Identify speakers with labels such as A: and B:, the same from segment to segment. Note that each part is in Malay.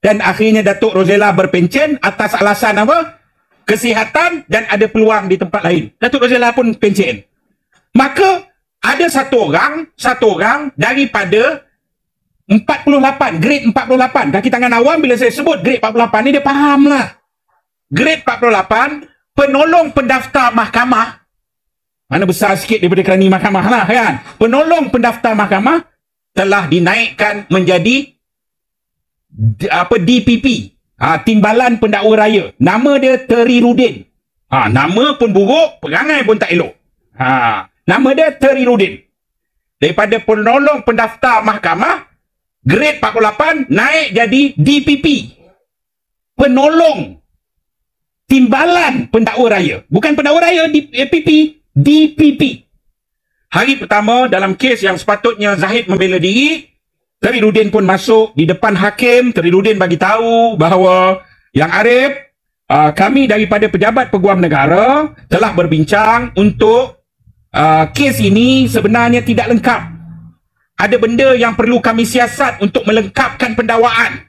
A: Dan akhirnya Datuk Rosella berpencen atas alasan apa? Kesihatan dan ada peluang di tempat lain. Datuk Rosella pun pencen. Maka ada satu orang daripada 48, grade 48. Kaki tangan awam bila saya sebut grade 48 ni dia faham lah. Grade 48, penolong pendaftar mahkamah. Mana besar sikit daripada kerani mahkamah lah kan. Penolong pendaftar mahkamah telah dinaikkan menjadi DPP. Timbalan Pendakwa Raya. Nama dia Teri Rudin. Nama pun buruk, perangai pun tak elok. Nama dia Teri Rudin. Daripada penolong pendaftar mahkamah, grade 48 naik jadi DPP. Penolong Timbalan Pendakwa Raya. Bukan Pendakwa Raya, DPP. Hari pertama dalam kes yang sepatutnya Zahid membela diri, Teri Rudin pun masuk di depan hakim. Teri Rudin bagi tahu bahawa Yang Arif, kami daripada Pejabat Peguam Negara telah berbincang untuk kes ini sebenarnya tidak lengkap. Ada benda yang perlu kami siasat untuk melengkapkan pendakwaan.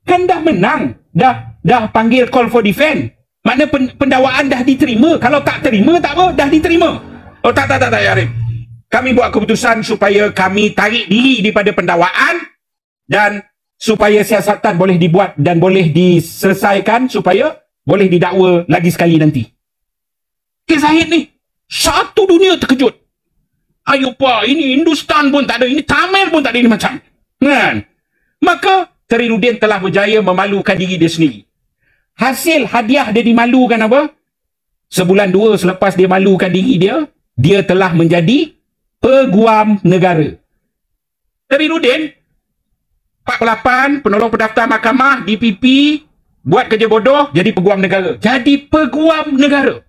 A: Kan dah menang. Dah panggil call for defense. Makna pendakwaan dah diterima. Kalau tak terima, tak apa, dah diterima. Oh tak Arif. Kami buat keputusan supaya kami tarik diri daripada pendakwaan dan supaya siasatan boleh dibuat dan boleh diselesaikan supaya boleh didakwa lagi sekali nanti. Kes Zahid ni, satu dunia terkejut. Ayo pak, ini Hindustan pun tak ada, ini Tamil pun tak ada, ini macam. Kan? Maka Teri Rudin telah berjaya memalukan diri dia sendiri. Hasil hadiah dia dimalukan apa? Sebulan dua selepas dia malukan diri dia, dia telah menjadi Peguam Negara. Teri Rudin 48, penolong pendaftar mahkamah, DPP, buat kerja bodoh, jadi Peguam Negara. Jadi Peguam Negara.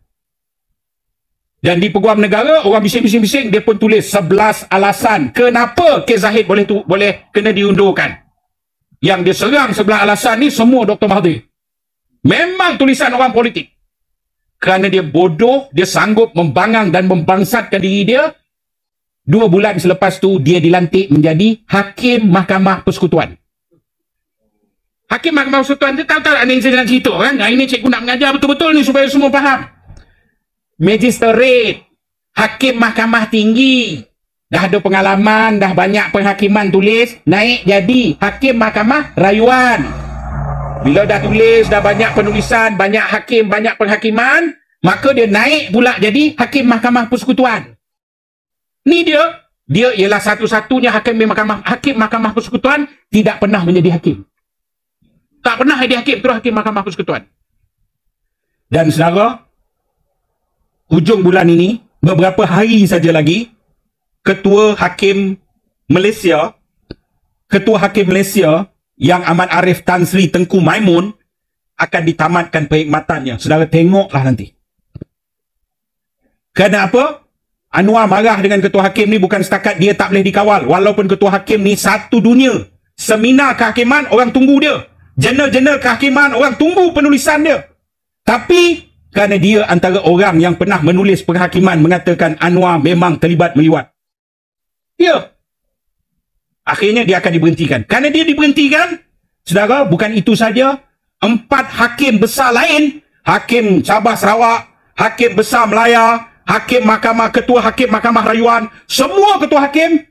A: Dan di Peguam Negara, orang bising-bising, dia pun tulis 11 alasan kenapa kes Zahid boleh kena diundurkan. Yang dia serang 11 alasan ni semua Dr. Mahathir. Memang tulisan orang politik. Kerana dia bodoh, dia sanggup membangang dan membangsatkan diri dia. 2 bulan selepas tu dia dilantik menjadi Hakim Mahkamah Persekutuan. Hakim Mahkamah Persekutuan tu tahu tak yang saya nak cerita kan? Ini cikgu nak mengajar betul-betul ni supaya semua faham. Magistrate, Hakim Mahkamah Tinggi, dah ada pengalaman, dah banyak penghakiman tulis, naik jadi Hakim Mahkamah Rayuan. Bila dah tulis, dah banyak penulisan, banyak hakim, banyak penghakiman, maka dia naik pula jadi Hakim Mahkamah Persekutuan. Ni dia ialah satu-satunya Hakim Mahkamah Persekutuan tidak pernah menjadi hakim. Tak pernah jadi hakim, terus Hakim Mahkamah Persekutuan. Dan saudara, hujung bulan ini, beberapa hari saja lagi, Ketua Hakim Malaysia yang Ahmad Arif Tan Sri Tengku Maimun akan ditamatkan perkhidmatannya. Saudara tengoklah nanti. Kenapa? Anwar marah dengan Ketua Hakim ni bukan setakat dia tak boleh dikawal. Walaupun Ketua Hakim ni satu dunia. Seminar kehakiman, orang tunggu dia. Jurnal-jurnal kehakiman, orang tunggu penulisan dia. Tapi kerana dia antara orang yang pernah menulis penghakiman mengatakan Anwar memang terlibat meliwat. Ya. Akhirnya dia akan diberhentikan. Kerana dia diberhentikan, saudara, bukan itu saja. 4 hakim besar lain, Hakim Sabah Sarawak, Hakim Besar Melaya, Ketua Hakim Mahkamah Rayuan, semua ketua hakim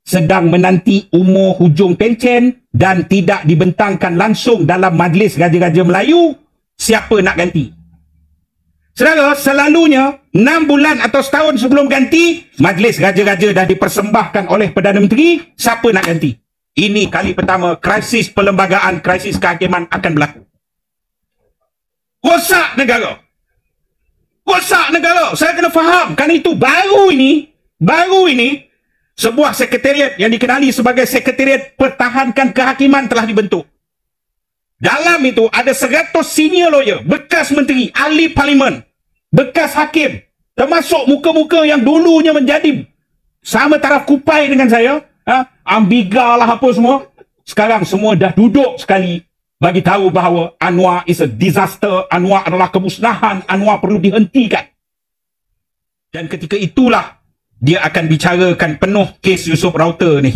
A: sedang menanti umur hujung pencen dan tidak dibentangkan langsung dalam Majlis Raja-Raja Melayu. Siapa nak ganti? Saudara, selalunya 6 bulan atau setahun sebelum ganti, Majlis Raja-Raja dah dipersembahkan oleh Perdana Menteri. Siapa nak ganti? Ini kali pertama krisis perlembagaan, krisis kehakiman akan berlaku. Rosak negara. Rosak negara. Saya kena faham. Kerana itu baru ini, sebuah sekretariat yang dikenali sebagai Sekretariat Pertahankan Kehakiman telah dibentuk. Dalam itu ada 100 senior lawyer, bekas menteri, ahli parlimen, bekas hakim, termasuk muka-muka yang dulunya menjadi sama taraf kupai dengan saya, ambiga lah apa semua. Sekarang semua dah duduk sekali bagi tahu bahawa Anwar is a disaster, Anwar adalah kemusnahan, Anwar perlu dihentikan. Dan ketika itulah dia akan bicarakan penuh kes Yusuf Rauter ni.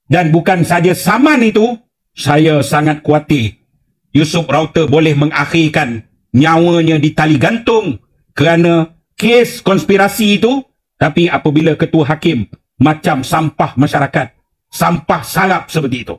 A: Dan bukan saja saman itu, Saya sangat khawatir Yusuf Rauter boleh mengakhirkan nyawanya di tali gantung kerana kes konspirasi itu. Tapi apabila ketua hakim macam sampah masyarakat, sampah sarap seperti itu,